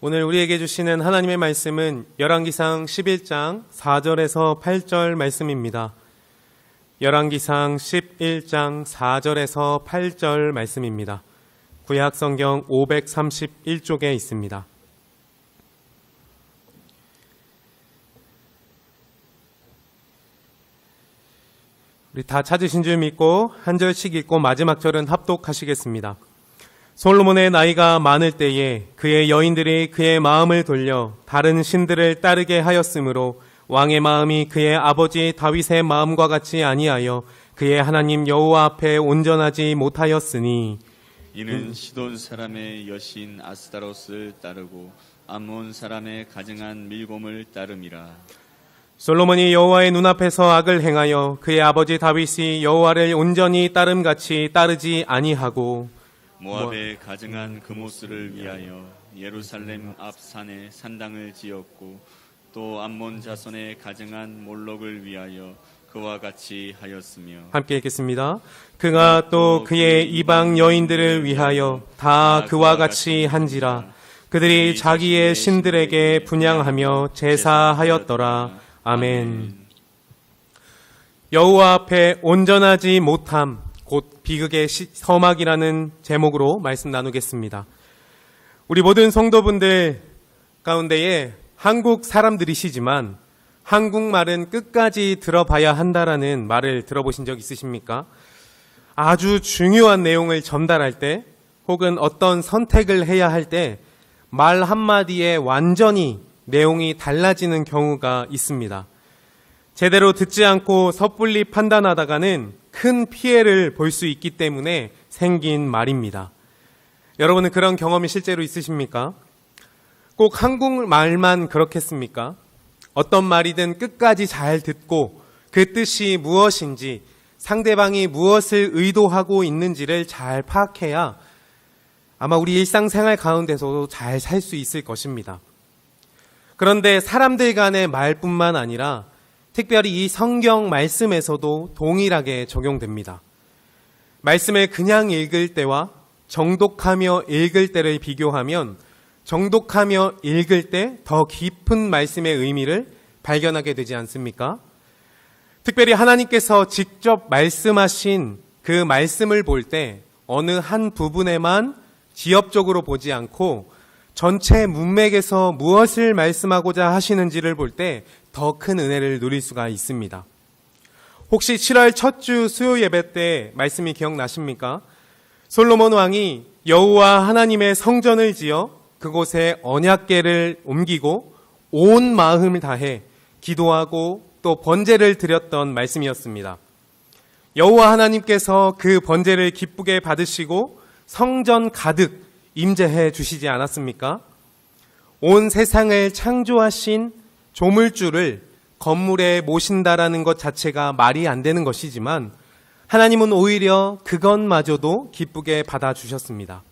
오늘 우리에게 주시는 하나님의 말씀은 열왕기상 11장 4절에서 8절 말씀입니다. 열왕기상 11장 4절에서 8절 말씀입니다. 구약성경 531쪽에 있습니다. 우리 다 찾으신 줄 믿고 한 절씩 읽고 마지막 절은 합독하시겠습니다. 솔로몬의 나이가 많을 때에 그의 여인들이 그의 마음을 돌려 다른 신들을 따르게 하였으므로 왕의 마음이 그의 아버지 다윗의 마음과 같이 아니하여 그의 하나님 여호와 앞에 온전하지 못하였으니 이는 시돈 사람의 여신 아스타롯을 따르고 암몬 사람의 가증한 밀곰을 따름이라. 솔로몬이 여호와의 눈앞에서 악을 행하여 그의 아버지 다윗이 여호와를 온전히 따름같이 따르지 아니하고 모압의 가증한 금오스를 위하여 예루살렘 앞 산에 산당을 지었고 또 암몬 자손의 가증한 몰록을 위하여 그와 같이 하였으며. 함께 읽겠습니다. 그가 또 그의 이방 여인들을 위하여 다 그와 같이 한지라. 그들이 자기의 신들에게 분향하며 제사하였더라. 아멘. 여호와 앞에 온전하지 못함, 곧 비극의 서막이라는 제목으로 말씀 나누겠습니다. 우리 모든 성도분들 가운데에 한국 사람들이시지만 한국말은 끝까지 들어봐야 한다라는 말을 들어보신 적 있으십니까? 아주 중요한 내용을 전달할 때 혹은 어떤 선택을 해야 할 때 말 한마디에 완전히 내용이 달라지는 경우가 있습니다. 제대로 듣지 않고 섣불리 판단하다가는 큰 피해를 볼 수 있기 때문에 생긴 말입니다. 여러분은 그런 경험이 실제로 있으십니까? 꼭 한국말만 그렇겠습니까? 어떤 말이든 끝까지 잘 듣고 그 뜻이 무엇인지 상대방이 무엇을 의도하고 있는지를 잘 파악해야 아마 우리 일상생활 가운데서도 잘 살 수 있을 것입니다. 그런데 사람들 간의 말뿐만 아니라 특별히 이 성경 말씀에서도 동일하게 적용됩니다. 말씀을 그냥 읽을 때와 정독하며 읽을 때를 비교하면 정독하며 읽을 때 더 깊은 말씀의 의미를 발견하게 되지 않습니까? 특별히 하나님께서 직접 말씀하신 그 말씀을 볼 때 어느 한 부분에만 지엽적으로 보지 않고 전체 문맥에서 무엇을 말씀하고자 하시는지를 볼 때 더 큰 은혜를 누릴 수가 있습니다. 혹시 7월 첫 주 수요 예배 때 말씀이 기억나십니까? 솔로몬 왕이 여호와 하나님의 성전을 지어 그곳에 언약궤를 옮기고 온 마음을 다해 기도하고 또 번제를 드렸던 말씀이었습니다. 여호와 하나님께서 그 번제를 기쁘게 받으시고 성전 가득 임재해 주시지 않았습니까? 온 세상을 창조하신 조물주를 건물에 모신다라는 것 자체가 말이 안 되는 것이지만 하나님은 오히려 그것마저도 기쁘게 받아주셨습니다.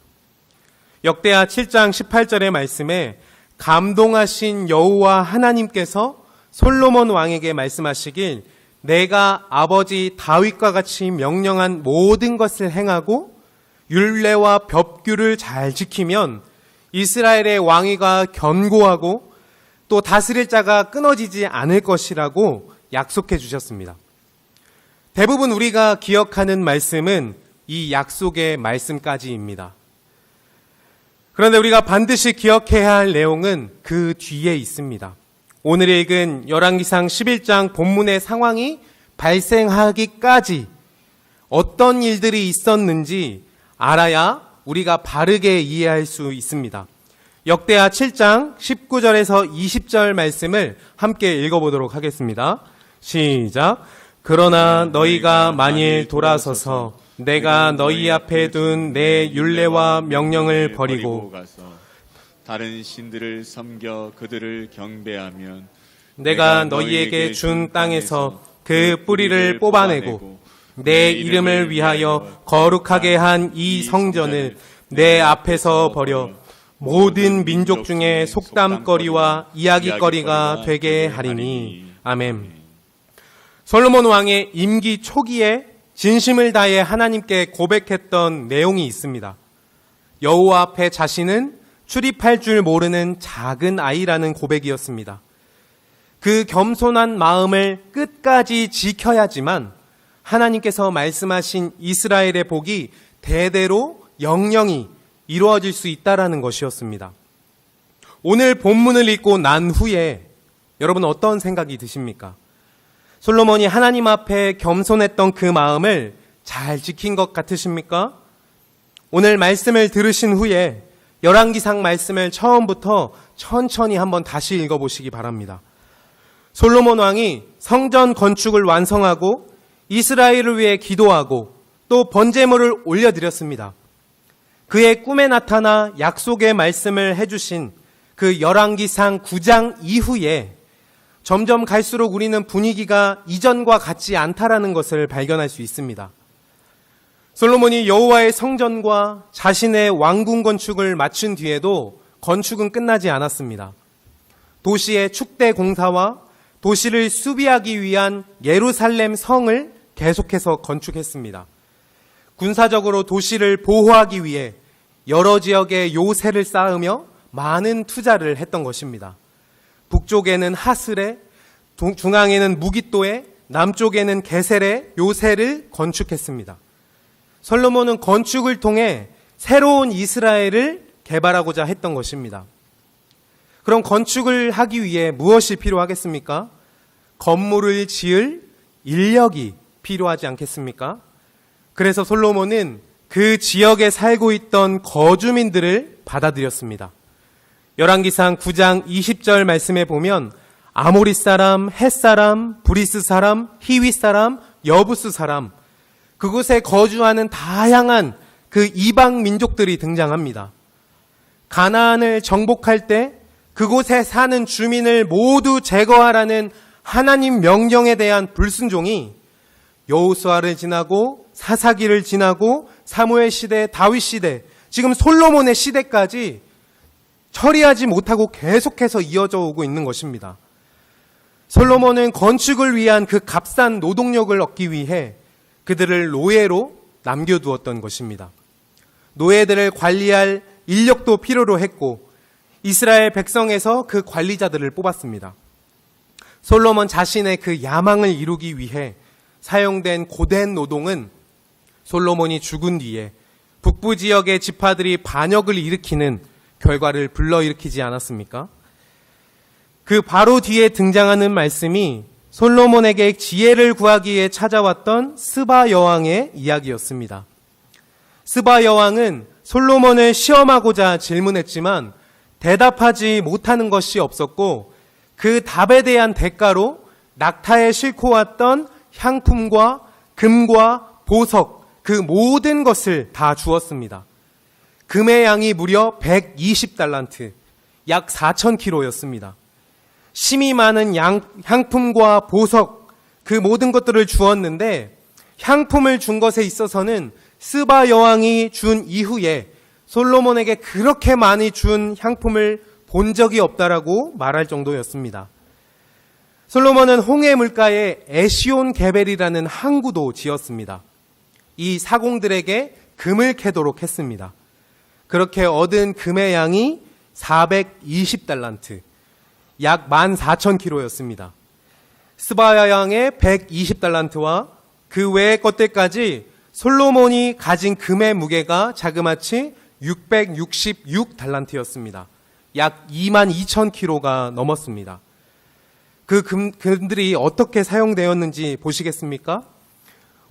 역대하 7장 18절의 말씀에 감동하신 여호와 하나님께서 솔로몬 왕에게 말씀하시길 내가 아버지 다윗과 같이 명령한 모든 것을 행하고 율례와 법규를 잘 지키면 이스라엘의 왕위가 견고하고 또 다스릴 자가 끊어지지 않을 것이라고 약속해 주셨습니다. 대부분 우리가 기억하는 말씀은 이 약속의 말씀까지입니다. 그런데 우리가 반드시 기억해야 할 내용은 그 뒤에 있습니다. 오늘 읽은 열왕기상 11장 본문의 상황이 발생하기까지 어떤 일들이 있었는지 알아야 우리가 바르게 이해할 수 있습니다. 역대하 7장 19절에서 20절 말씀을 함께 읽어보도록 하겠습니다. 시작. 그러나 너희가 만일 돌아서서 내가 너희 앞에 둔 내 율례와 명령을 버리고 다른 신들을 섬겨 그들을 경배하면 내가 너희에게 준 땅에서 그 뿌리를 뽑아내고 내 이름을 위하여 거룩하게 한 이 성전을 내 앞에서 버려 모든 민족 중에 속담거리와 이야기거리가 되게 하리니. 아멘. 솔로몬 왕의 임기 초기에 진심을 다해 하나님께 고백했던 내용이 있습니다. 여호와 앞에 자신은 출입할 줄 모르는 작은 아이라는 고백이었습니다. 그 겸손한 마음을 끝까지 지켜야지만 하나님께서 말씀하신 이스라엘의 복이 대대로 영영이 이루어질 수 있다라는 것이었습니다. 오늘 본문을 읽고 난 후에 여러분 어떤 생각이 드십니까? 솔로몬이 하나님 앞에 겸손했던 그 마음을 잘 지킨 것 같으십니까? 오늘 말씀을 들으신 후에 열왕기상 말씀을 처음부터 천천히 한번 다시 읽어보시기 바랍니다. 솔로몬 왕이 성전 건축을 완성하고 이스라엘을 위해 기도하고 또 번제물을 올려드렸습니다. 그의 꿈에 나타나 약속의 말씀을 해주신 그 열왕기상 9장 이후에 점점 갈수록 우리는 분위기가 이전과 같지 않다라는 것을 발견할 수 있습니다. 솔로몬이 여호와의 성전과 자신의 왕궁 건축을 마친 뒤에도 건축은 끝나지 않았습니다. 도시의 축대 공사와 도시를 수비하기 위한 예루살렘 성을 계속해서 건축했습니다. 군사적으로 도시를 보호하기 위해 여러 지역에 요새를 쌓으며 많은 투자를 했던 것입니다. 북쪽에는 하슬에, 중앙에는 무깃도에, 남쪽에는 게셀에 요새를 건축했습니다. 솔로몬은 건축을 통해 새로운 이스라엘을 개발하고자 했던 것입니다. 그럼 건축을 하기 위해 무엇이 필요하겠습니까? 건물을 지을 인력이 필요하지 않겠습니까? 그래서 솔로몬은 그 지역에 살고 있던 거주민들을 받아들였습니다. 열왕기상 9장 20절 말씀에 보면 아모리 사람, 헷 사람, 브리스 사람, 히위 사람, 여부스 사람, 그곳에 거주하는 다양한 그 이방 민족들이 등장합니다. 가나안을 정복할 때 그곳에 사는 주민을 모두 제거하라는 하나님 명령에 대한 불순종이 여호수아를 지나고 사사기를 지나고 사무엘 시대, 다윗 시대, 지금 솔로몬의 시대까지 처리하지 못하고 계속해서 이어져 오고 있는 것입니다. 솔로몬은 건축을 위한 그 값싼 노동력을 얻기 위해 그들을 노예로 남겨두었던 것입니다. 노예들을 관리할 인력도 필요로 했고 이스라엘 백성에서 그 관리자들을 뽑았습니다. 솔로몬 자신의 그 야망을 이루기 위해 사용된 고된 노동은 솔로몬이 죽은 뒤에 북부 지역의 지파들이 반역을 일으키는 결과를 불러일으키지 않았습니까? 그 바로 뒤에 등장하는 말씀이 솔로몬에게 지혜를 구하기 위해 찾아왔던 스바 여왕의 이야기였습니다. 스바 여왕은 솔로몬을 시험하고자 질문했지만 대답하지 못하는 것이 없었고 그 답에 대한 대가로 낙타에 싣고 왔던 향품과 금과 보석 그 모든 것을 다 주었습니다. 금의 양이 무려 120달란트, 약 4,000kg였습니다. 심이 많은 향품과 보석 그 모든 것들을 주었는데 향품을 준 것에 있어서는 스바 여왕이 준 이후에 솔로몬에게 그렇게 많이 준 향품을 본 적이 없다라고 말할 정도였습니다. 솔로몬은 홍해 물가에 에시온 게벨이라는 항구도 지었습니다. 이 사공들에게 금을 캐도록 했습니다. 그렇게 얻은 금의 양이 420달란트, 약 14,000kg였습니다. 스바 여왕의 120달란트와 그 외의 것들까지 솔로몬이 가진 금의 무게가 자그마치 666달란트였습니다. 약 22,000kg가 넘었습니다. 그 금들이 어떻게 사용되었는지 보시겠습니까?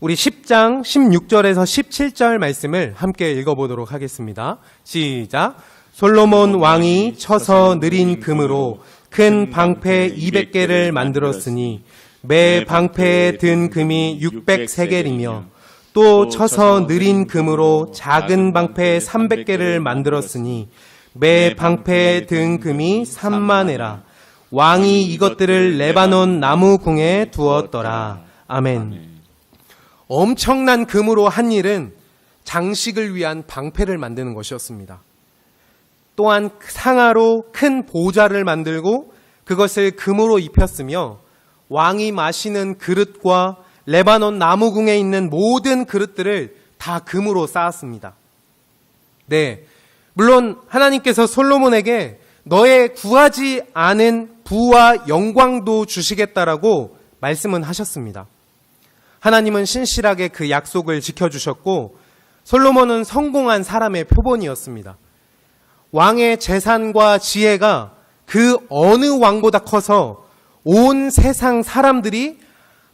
우리 10장 16절에서 17절 말씀을 함께 읽어보도록 하겠습니다. 시작. 솔로몬 왕이 쳐서 느린 금으로 큰 방패 200개를 만들었으니 매 방패에 든 금이 600세겔이며 또 쳐서 느린 금으로 작은 방패 300개를 만들었으니 매 방패에 든 금이 3만에라. 왕이 이것들을 레바논 나무궁에 두었더라. 아멘. 엄청난 금으로 한 일은 장식을 위한 방패를 만드는 것이었습니다. 또한 상아로 큰 보좌를 만들고 그것을 금으로 입혔으며 왕이 마시는 그릇과 레바논 나무궁에 있는 모든 그릇들을 다 금으로 쌓았습니다. 네, 물론 하나님께서 솔로몬에게 너의 구하지 않은 부와 영광도 주시겠다라고 말씀은 하셨습니다. 하나님은 신실하게 그 약속을 지켜주셨고 솔로몬은 성공한 사람의 표본이었습니다. 왕의 재산과 지혜가 그 어느 왕보다 커서 온 세상 사람들이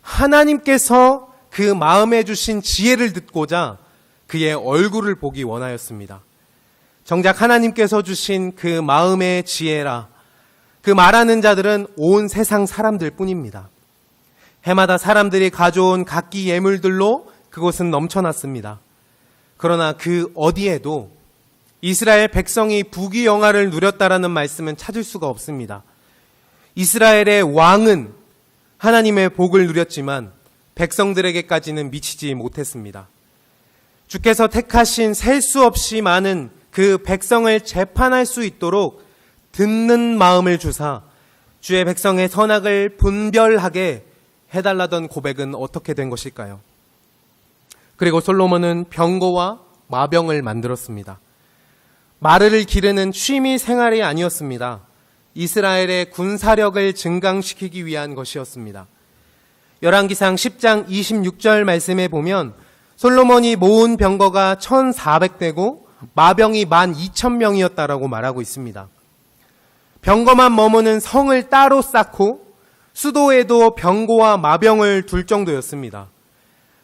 하나님께서 그 마음에 주신 지혜를 듣고자 그의 얼굴을 보기 원하였습니다. 정작 하나님께서 주신 그 마음의 지혜라 그 말하는 자들은 온 세상 사람들 뿐입니다. 해마다 사람들이 가져온 각기 예물들로 그곳은 넘쳐났습니다. 그러나 그 어디에도 이스라엘 백성이 부귀영화를 누렸다라는 말씀은 찾을 수가 없습니다. 이스라엘의 왕은 하나님의 복을 누렸지만 백성들에게까지는 미치지 못했습니다. 주께서 택하신 셀 수 없이 많은 그 백성을 재판할 수 있도록 듣는 마음을 주사 주의 백성의 선악을 분별하게 해달라던 고백은 어떻게 된 것일까요? 그리고 솔로몬은 병거와 마병을 만들었습니다. 말을 기르는 취미 생활이 아니었습니다. 이스라엘의 군사력을 증강시키기 위한 것이었습니다. 열왕기상 10장 26절 말씀에 보면 솔로몬이 모은 병거가 1,400대고 마병이 12,000명이었다라고 말하고 있습니다. 병거만 머무는 성을 따로 쌓고 수도에도 병거와 마병을 둘 정도였습니다.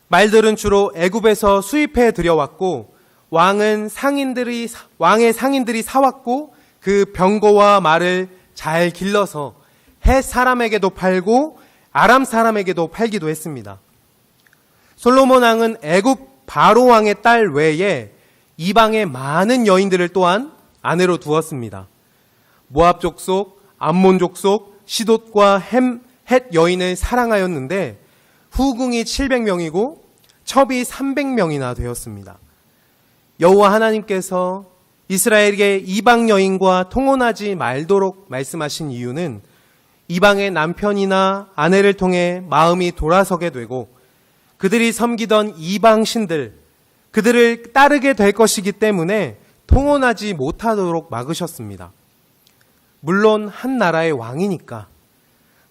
말들은 주로 애굽에서 수입해 들여왔고 왕의 상인들이 사왔고 그 병거와 말을 잘 길러서 헷 사람에게도 팔고 아람 사람에게도 팔기도 했습니다. 솔로몬 왕은 애굽 바로 왕의 딸 외에 이방의 많은 여인들을 또한 아내로 두었습니다. 모압 족속, 암몬 족속, 시돗과 헷 여인을 사랑하였는데 후궁이 700명이고 첩이 300명이나 되었습니다. 여호와 하나님께서 이스라엘에게 이방 여인과 통혼하지 말도록 말씀하신 이유는 이방의 남편이나 아내를 통해 마음이 돌아서게 되고 그들이 섬기던 이방 신들, 그들을 따르게 될 것이기 때문에 통혼하지 못하도록 막으셨습니다. 물론 한 나라의 왕이니까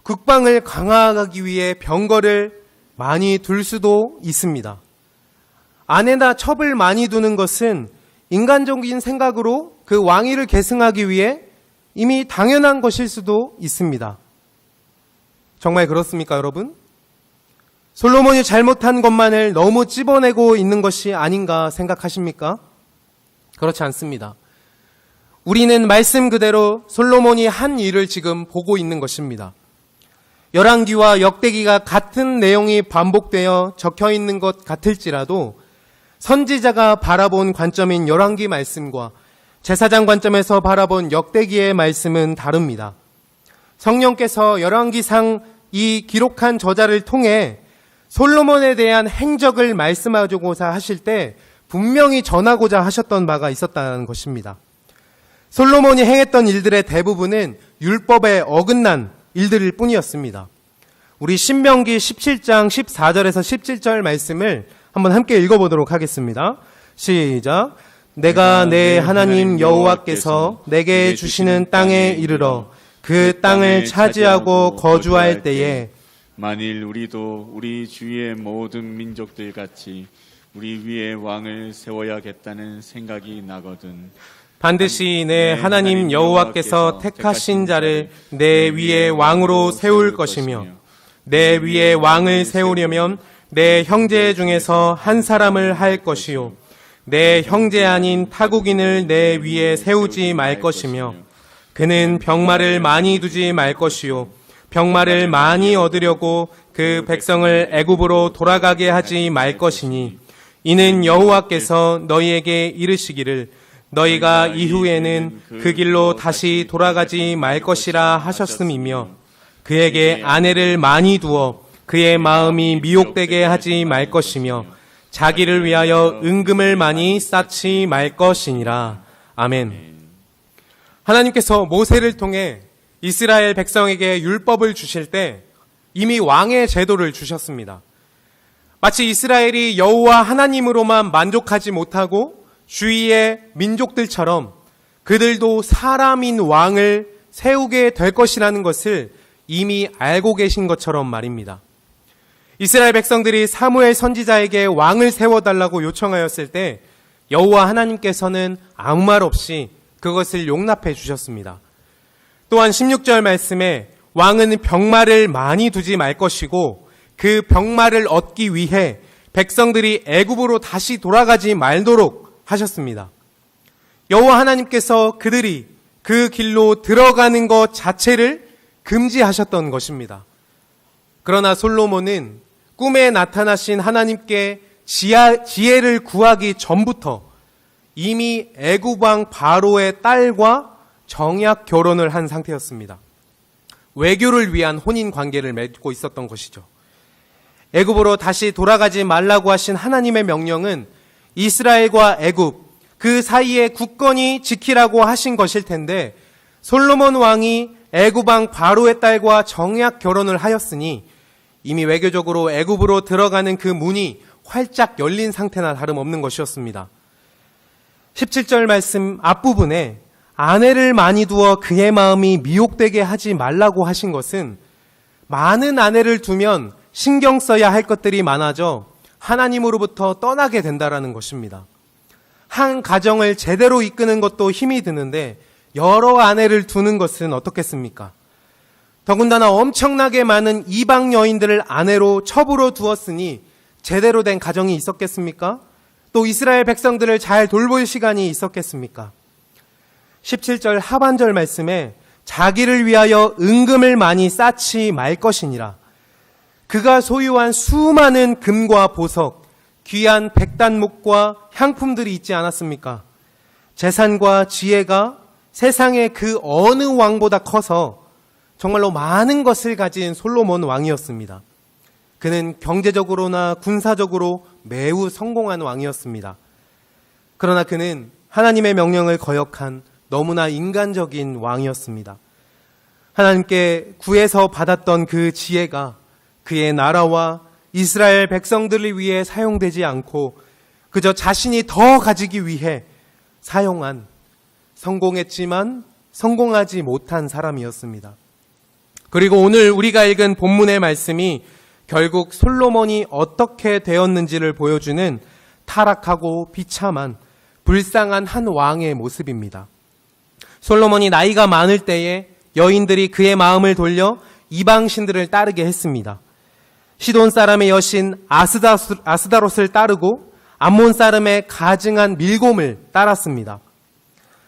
국방을 강화하기 위해 병거를 많이 둘 수도 있습니다. 아내나 첩을 많이 두는 것은 인간적인 생각으로 그 왕위를 계승하기 위해 이미 당연한 것일 수도 있습니다. 정말 그렇습니까, 여러분? 솔로몬이 잘못한 것만을 너무 찝어내고 있는 것이 아닌가 생각하십니까? 그렇지 않습니다. 우리는 말씀 그대로 솔로몬이 한 일을 지금 보고 있는 것입니다. 열왕기와 역대기가 같은 내용이 반복되어 적혀 있는 것 같을지라도 선지자가 바라본 관점인 열왕기 말씀과 제사장 관점에서 바라본 역대기의 말씀은 다릅니다. 성령께서 열왕기상 이 기록한 저자를 통해 솔로몬에 대한 행적을 말씀하고자 하실 때 분명히 전하고자 하셨던 바가 있었다는 것입니다. 솔로몬이 행했던 일들의 대부분은 율법에 어긋난 일들일 뿐이었습니다. 우리 신명기 17장 14절에서 17절 말씀을 한번 함께 읽어보도록 하겠습니다. 시작. 내가 내 하나님 여호와께서 내게 주시는 땅에 이르러 그 땅을 차지하고 거주할 때에 만일 우리도 우리 주위의 모든 민족들 같이 우리 위에 왕을 세워야겠다는 생각이 나거든. 반드시 내 하나님 여호와께서 택하신 자를 내 위에 왕으로 세울 것이며 내 위에 왕을 세우려면 내 형제 중에서 한 사람을 할 것이요 내 형제 아닌 타국인을 내 위에 세우지 말 것이며 그는 병마를 많이 두지 말 것이요 병마를 많이 얻으려고 그 백성을 애굽으로 돌아가게 하지 말 것이니 이는 여호와께서 너희에게 이르시기를 너희가 이후에는 그 길로 다시 돌아가지 말 것이라 하셨음이며 그에게 아내를 많이 두어 그의 마음이 미혹되게 하지 말 것이며 자기를 위하여 은금을 많이 쌓지 말 것이니라. 아멘. 하나님께서 모세를 통해 이스라엘 백성에게 율법을 주실 때 이미 왕의 제도를 주셨습니다. 마치 이스라엘이 여호와 하나님으로만 만족하지 못하고 주위의 민족들처럼 그들도 사람인 왕을 세우게 될 것이라는 것을 이미 알고 계신 것처럼 말입니다. 이스라엘 백성들이 사무엘 선지자에게 왕을 세워달라고 요청하였을 때 여호와 하나님께서는 아무 말 없이 그것을 용납해 주셨습니다. 또한 16절 말씀에 왕은 병마를 많이 두지 말 것이고 그 병마를 얻기 위해 백성들이 애굽으로 다시 돌아가지 말도록 하셨습니다. 여호와 하나님께서 그들이 그 길로 들어가는 것 자체를 금지하셨던 것입니다. 그러나 솔로몬은 꿈에 나타나신 하나님께 지혜를 구하기 전부터 이미 애굽 왕 바로의 딸과 정약 결혼을 한 상태였습니다. 외교를 위한 혼인 관계를 맺고 있었던 것이죠. 애굽으로 다시 돌아가지 말라고 하신 하나님의 명령은 이스라엘과 애굽 그 사이에 굳건히 지키라고 하신 것일 텐데 솔로몬 왕이 애굽 왕 바로의 딸과 정약 결혼을 하였으니 이미 외교적으로 애굽으로 들어가는 그 문이 활짝 열린 상태나 다름없는 것이었습니다. 17절 말씀 앞부분에 아내를 많이 두어 그의 마음이 미혹되게 하지 말라고 하신 것은 많은 아내를 두면 신경 써야 할 것들이 많아져 하나님으로부터 떠나게 된다라는 것입니다. 한 가정을 제대로 이끄는 것도 힘이 드는데 여러 아내를 두는 것은 어떻겠습니까? 더군다나 엄청나게 많은 이방 여인들을 아내로 첩으로 두었으니 제대로 된 가정이 있었겠습니까? 또 이스라엘 백성들을 잘 돌볼 시간이 있었겠습니까? 17절 하반절 말씀에 자기를 위하여 은금을 많이 쌓지 말 것이니라. 그가 소유한 수많은 금과 보석, 귀한 백단목과 향품들이 있지 않았습니까? 재산과 지혜가 세상의 그 어느 왕보다 커서 정말로 많은 것을 가진 솔로몬 왕이었습니다. 그는 경제적으로나 군사적으로 매우 성공한 왕이었습니다. 그러나 그는 하나님의 명령을 거역한 너무나 인간적인 왕이었습니다. 하나님께 구해서 받았던 그 지혜가 그의 나라와 이스라엘 백성들을 위해 사용되지 않고 그저 자신이 더 가지기 위해 사용한 성공했지만 성공하지 못한 사람이었습니다. 그리고 오늘 우리가 읽은 본문의 말씀이 결국 솔로몬이 어떻게 되었는지를 보여주는 타락하고 비참한 불쌍한 한 왕의 모습입니다. 솔로몬이 나이가 많을 때에 여인들이 그의 마음을 돌려 이방신들을 따르게 했습니다. 시돈 사람의 여신 아스다롯을 따르고 암몬 사람의 가증한 밀곰을 따랐습니다.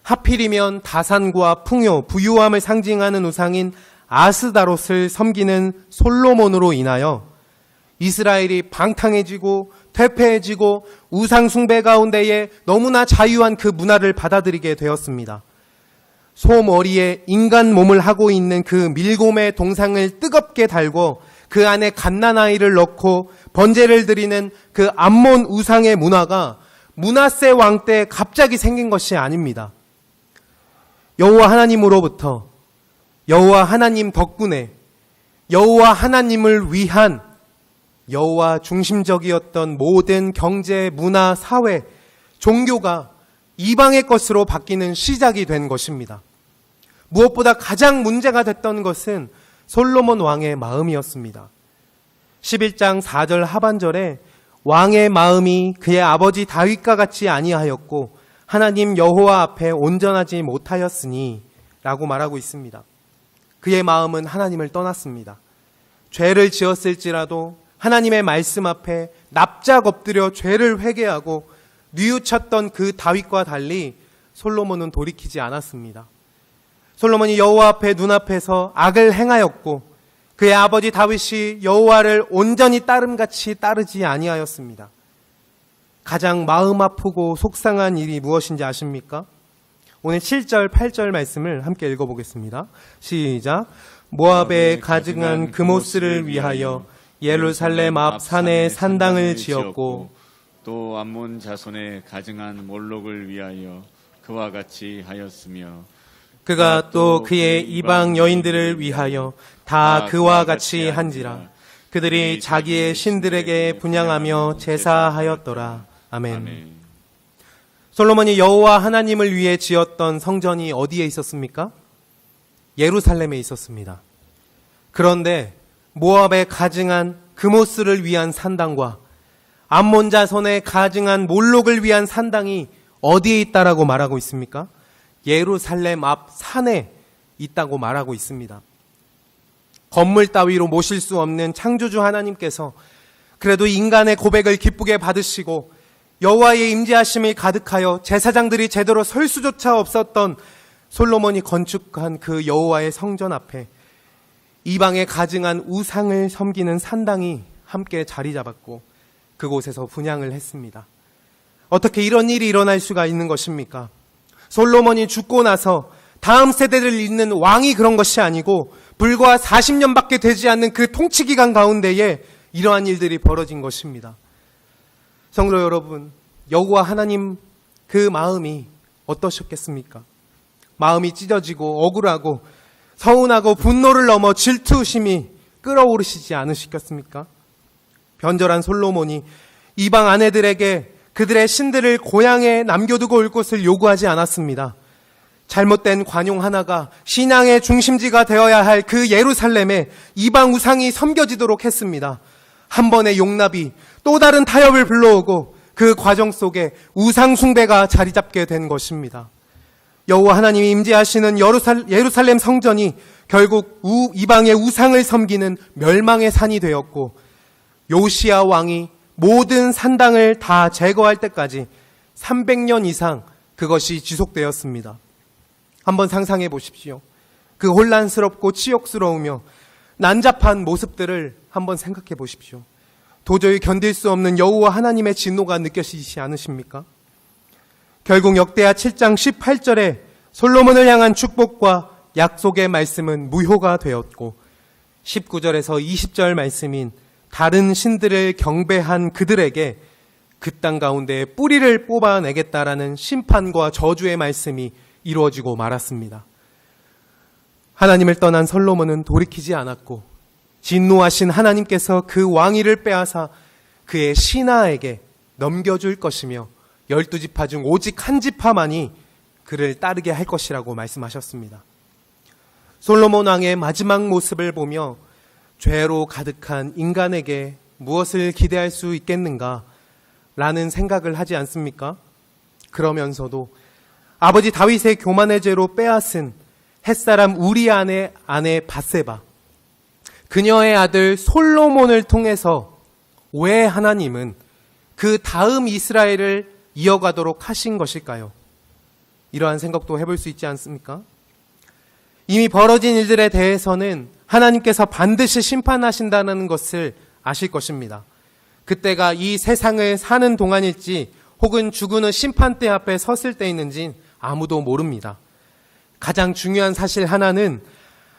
하필이면 다산과 풍요, 부유함을 상징하는 우상인 아스다롯을 섬기는 솔로몬으로 인하여 이스라엘이 방탕해지고 퇴폐해지고 우상 숭배 가운데에 너무나 자유한 그 문화를 받아들이게 되었습니다. 소머리에 인간 몸을 하고 있는 그 밀곰의 동상을 뜨겁게 달고 그 안에 갓난아이를 넣고 번제를 드리는 그 암몬 우상의 문화가 므낫세 왕 때 갑자기 생긴 것이 아닙니다. 여호와 하나님으로부터 여호와 하나님 덕분에 여호와 하나님을 위한 여호와 중심적이었던 모든 경제, 문화, 사회, 종교가 이방의 것으로 바뀌는 시작이 된 것입니다. 무엇보다 가장 문제가 됐던 것은 솔로몬 왕의 마음이었습니다. 11장 4절 하반절에 왕의 마음이 그의 아버지 다윗과 같이 아니하였고 하나님 여호와 앞에 온전하지 못하였으니 라고 말하고 있습니다. 그의 마음은 하나님을 떠났습니다. 죄를 지었을지라도 하나님의 말씀 앞에 납작 엎드려 죄를 회개하고 뉘우쳤던 그 다윗과 달리 솔로몬은 돌이키지 않았습니다. 솔로몬이 여호와 앞에 눈앞에서 악을 행하였고 그의 아버지 다윗이 여호와를 온전히 따름같이 따르지 아니하였습니다. 가장 마음 아프고 속상한 일이 무엇인지 아십니까? 오늘 7절, 8절 말씀을 함께 읽어보겠습니다. 시작. 모압에 가증한 그모스를 위하여 예루살렘 앞 산에 산당을 지었고 또 암몬 자손의 가증한 몰록을 위하여 그와 같이 하였으며 그가 또 그의 이방 여인들을 위하여 다 그와 같이 한지라. 그들이 자기의 신들에게 분향하며 제사하였더라. 아멘. 솔로몬이 여호와 하나님을 위해 지었던 성전이 어디에 있었습니까? 예루살렘에 있었습니다. 그런데 모압에 가증한 그모스를 위한 산당과 암몬 자손에 가증한 몰록을 위한 산당이 어디에 있다라고 말하고 있습니까? 예루살렘 앞 산에 있다고 말하고 있습니다. 건물 따위로 모실 수 없는 창조주 하나님께서 그래도 인간의 고백을 기쁘게 받으시고 여호와의 임재하심이 가득하여 제사장들이 제대로 설 수조차 없었던 솔로몬이 건축한 그 여호와의 성전 앞에 이방에 가증한 우상을 섬기는 산당이 함께 자리 잡았고 그곳에서 분향을 했습니다. 어떻게 이런 일이 일어날 수가 있는 것입니까? 솔로몬이 죽고 나서 다음 세대를 잇는 왕이 그런 것이 아니고 불과 40년밖에 되지 않는 그 통치 기간 가운데에 이러한 일들이 벌어진 것입니다. 성도 여러분, 여호와 하나님 그 마음이 어떠셨겠습니까? 마음이 찢어지고 억울하고 서운하고 분노를 넘어 질투심이 끓어오르시지 않으시겠습니까? 변절한 솔로몬이 이방 아내들에게 그들의 신들을 고향에 남겨두고 올 것을 요구하지 않았습니다. 잘못된 관용 하나가 신앙의 중심지가 되어야 할 그 예루살렘에 이방 우상이 섬겨지도록 했습니다. 한 번의 용납이 또 다른 타협을 불러오고 그 과정 속에 우상 숭배가 자리 잡게 된 것입니다. 여호와 하나님이 임재하시는 예루살렘 성전이 결국 이방의 우상을 섬기는 멸망의 산이 되었고 요시야 왕이 모든 산당을 다 제거할 때까지 300년 이상 그것이 지속되었습니다. 한번 상상해 보십시오. 그 혼란스럽고 치욕스러우며 난잡한 모습들을 한번 생각해 보십시오. 도저히 견딜 수 없는 여호와 하나님의 진노가 느껴지지 않으십니까? 결국 역대하 7장 18절에 솔로몬을 향한 축복과 약속의 말씀은 무효가 되었고 19절에서 20절 말씀인 다른 신들을 경배한 그들에게 그 땅 가운데 뿌리를 뽑아내겠다라는 심판과 저주의 말씀이 이루어지고 말았습니다. 하나님을 떠난 솔로몬은 돌이키지 않았고 진노하신 하나님께서 그 왕위를 빼앗아 그의 신하에게 넘겨줄 것이며 12지파 중 오직 한 지파만이 그를 따르게 할 것이라고 말씀하셨습니다. 솔로몬 왕의 마지막 모습을 보며 죄로 가득한 인간에게 무엇을 기대할 수 있겠는가 라는 생각을 하지 않습니까? 그러면서도 아버지 다윗의 교만의 죄로 빼앗은 햇사람 우리아의 아내 밧세바, 그녀의 아들 솔로몬을 통해서 왜 하나님은 그 다음 이스라엘을 이어가도록 하신 것일까요? 이러한 생각도 해볼 수 있지 않습니까? 이미 벌어진 일들에 대해서는 하나님께서 반드시 심판하신다는 것을 아실 것입니다. 그때가 이 세상을 사는 동안일지 혹은 죽은 후 심판대 앞에 섰을 때있는지 아무도 모릅니다. 가장 중요한 사실 하나는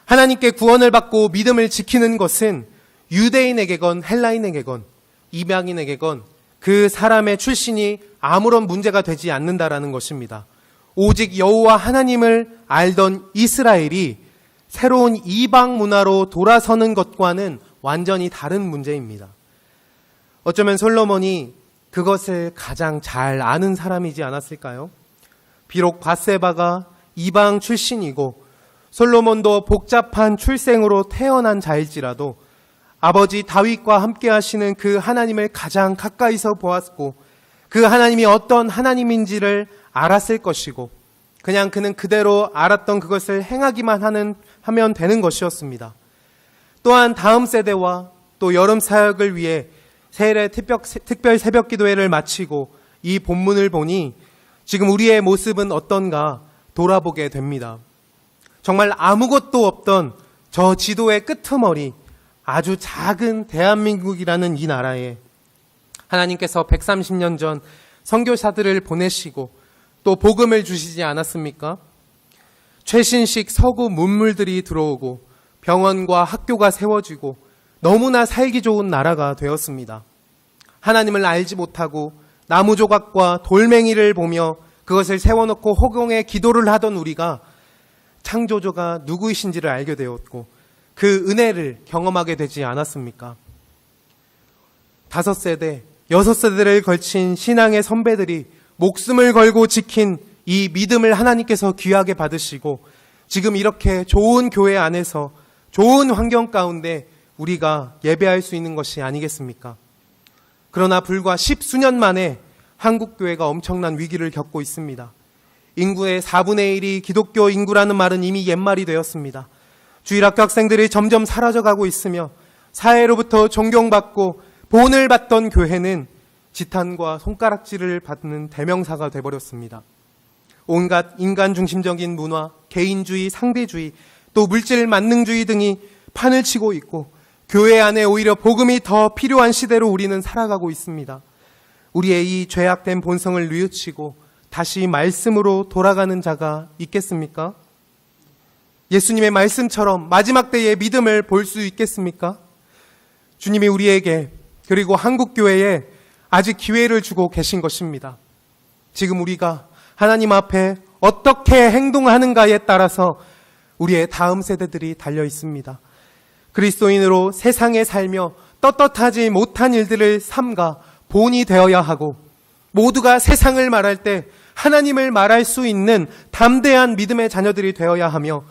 하나님께 구원을 받고 믿음을 지키는 것은 유대인에게건 헬라인에게건 이방인에게건 그 사람의 출신이 아무런 문제가 되지 않는다라는 것입니다. 오직 여호와 하나님을 알던 이스라엘이 새로운 이방 문화로 돌아서는 것과는 완전히 다른 문제입니다. 어쩌면 솔로몬이 그것을 가장 잘 아는 사람이지 않았을까요? 비록 밧세바가 이방 출신이고 솔로몬도 복잡한 출생으로 태어난 자일지라도 아버지 다윗과 함께 하시는 그 하나님을 가장 가까이서 보았고 그 하나님이 어떤 하나님인지를 알았을 것이고 그냥 그는 그대로 알았던 그것을 행하기만 하면 되는 것이었습니다. 또한 다음 세대와 또 여름 사역을 위해 세일의 특별 새벽 기도회를 마치고 이 본문을 보니 지금 우리의 모습은 어떤가 돌아보게 됩니다. 정말 아무것도 없던 저 지도의 끄트머리 아주 작은 대한민국이라는 이 나라에 하나님께서 130년 전 선교사들을 보내시고 또 복음을 주시지 않았습니까? 최신식 서구 문물들이 들어오고 병원과 학교가 세워지고 너무나 살기 좋은 나라가 되었습니다. 하나님을 알지 못하고 나무 조각과 돌멩이를 보며 그것을 세워놓고 허공에 기도를 하던 우리가 창조주가 누구이신지를 알게 되었고 그 은혜를 경험하게 되지 않았습니까? 5세대, 6세대를 걸친 신앙의 선배들이 목숨을 걸고 지킨 이 믿음을 하나님께서 귀하게 받으시고 지금 이렇게 좋은 교회 안에서 좋은 환경 가운데 우리가 예배할 수 있는 것이 아니겠습니까? 그러나 불과 10수년 만에 한국교회가 엄청난 위기를 겪고 있습니다. 인구의 4분의 1이 기독교 인구라는 말은 이미 옛말이 되었습니다. 주일학교 학생들이 점점 사라져가고 있으며 사회로부터 존경받고 본을 받던 교회는 지탄과 손가락질을 받는 대명사가 되어버렸습니다. 온갖 인간 중심적인 문화, 개인주의, 상대주의, 또 물질 만능주의 등이 판을 치고 있고 교회 안에 오히려 복음이 더 필요한 시대로 우리는 살아가고 있습니다. 우리의 이 죄악된 본성을 뉘우치고 다시 말씀으로 돌아가는 자가 있겠습니까? 예수님의 말씀처럼 마지막 때의 믿음을 볼 수 있겠습니까? 주님이 우리에게 그리고 한국교회에 아직 기회를 주고 계신 것입니다. 지금 우리가 하나님 앞에 어떻게 행동하는가에 따라서 우리의 다음 세대들이 달려 있습니다. 그리스도인으로 세상에 살며 떳떳하지 못한 일들을 삼가 본이 되어야 하고 모두가 세상을 말할 때 하나님을 말할 수 있는 담대한 믿음의 자녀들이 되어야 하며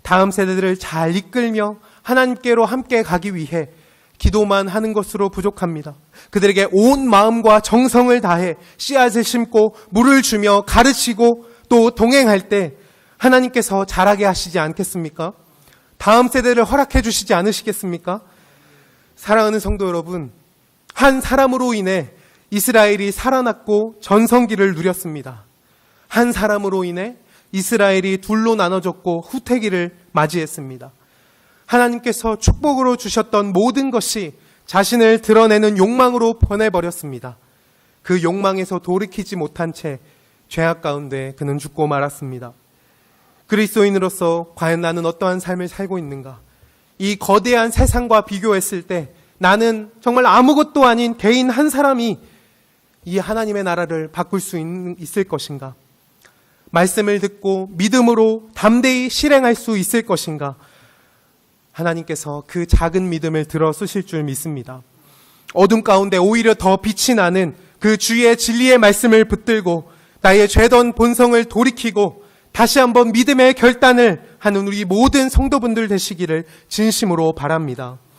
다음 세대들을 잘 이끌며 하나님께로 함께 가기 위해 기도만 하는 것으로 부족합니다. 그들에게 온 마음과 정성을 다해 씨앗을 심고 물을 주며 가르치고 또 동행할 때 하나님께서 자라게 하시지 않겠습니까? 다음 세대를 허락해 주시지 않으시겠습니까? 사랑하는 성도 여러분, 한 사람으로 인해 이스라엘이 살아났고 전성기를 누렸습니다. 한 사람으로 인해 이스라엘이 둘로 나눠졌고 후퇴기를 맞이했습니다. 하나님께서 축복으로 주셨던 모든 것이 자신을 드러내는 욕망으로 변해버렸습니다. 그 욕망에서 돌이키지 못한 채 죄악 가운데 그는 죽고 말았습니다. 그리스도인으로서 과연 나는 어떠한 삶을 살고 있는가? 이 거대한 세상과 비교했을 때 나는 정말 아무것도 아닌 개인 한 사람이 이 하나님의 나라를 바꿀 수 있을 것인가? 말씀을 듣고 믿음으로 담대히 실행할 수 있을 것인가? 하나님께서 그 작은 믿음을 들어 쓰실 줄 믿습니다. 어둠 가운데 오히려 더 빛이 나는 그 주의 진리의 말씀을 붙들고 나의 죄던 본성을 돌이키고 다시 한번 믿음의 결단을 하는 우리 모든 성도분들 되시기를 진심으로 바랍니다.